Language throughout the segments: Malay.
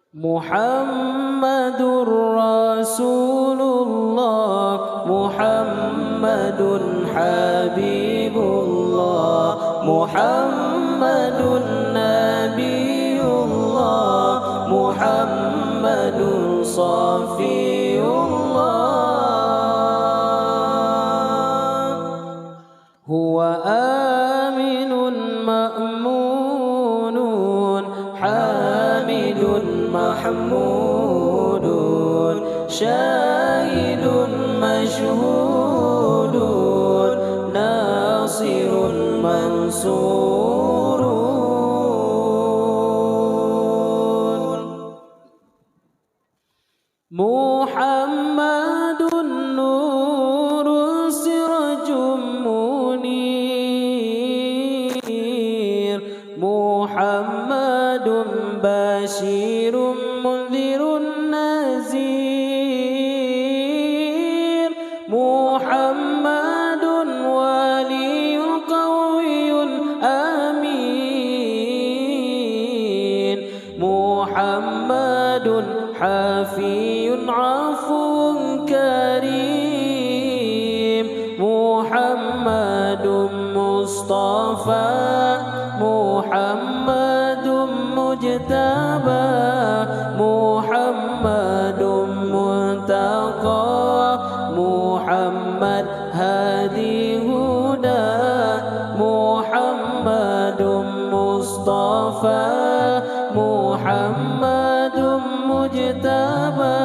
Muhammadur Rasulullah, Muhammadun Habibullah, Muhammadun Nabiullah, Muhammadun Safiullah. Huwa aminun ma'munun, hamidun mahmudun, syahidun mashhudun, nasirun mansurun. Muhammadun nurun sirajum munir, Muhammadun bashirun munzirun nazir, Muhammadun waliyun qawiyun amin, Muhammadun hafiyun afuun karim, Muhammadun mustafa, Muhammadun mujtaba, Muhammadun muntaqa, Muhammad hadi huda, Muhammadun mustafa, Muhammadun mujtaba,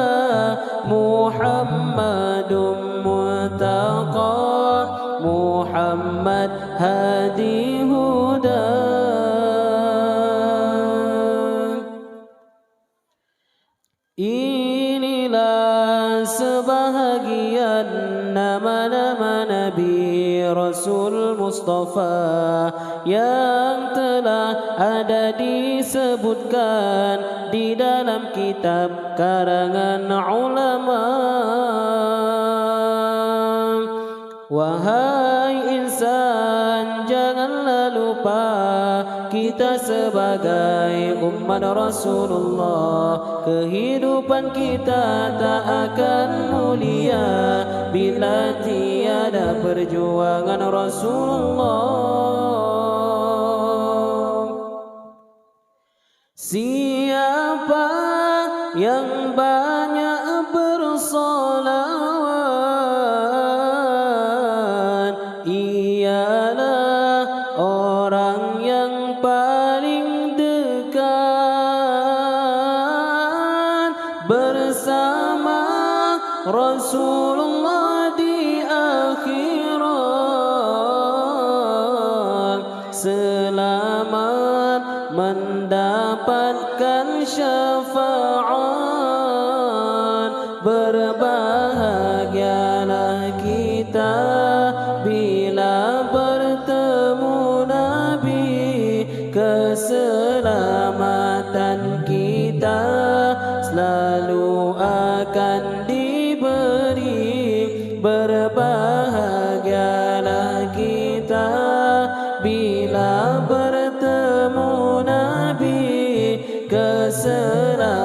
Muhammadun muntaqa, Muhammad hadi huda. Inilah sebahagian nama-nama Nabi Rasul Mustafa yang telah ada disebutkan di dalam kitab karangan ulama. Wahai insan, janganlah lupa kita sebagai umat Rasulullah, kehidupan kita tak akan mulia bila tiada perjuangan Rasulullah. Siapa yang banyak bersolawat, ialah orang yang paling dekat bersama Rasulullah di akhirat, selamat mendapatkan syafaat. Berbahagialah kita bila bertemu Nabi, keselamatan kita selalu akan diberi. Berbahagialah kita bila bertemu Nabi, keselamatan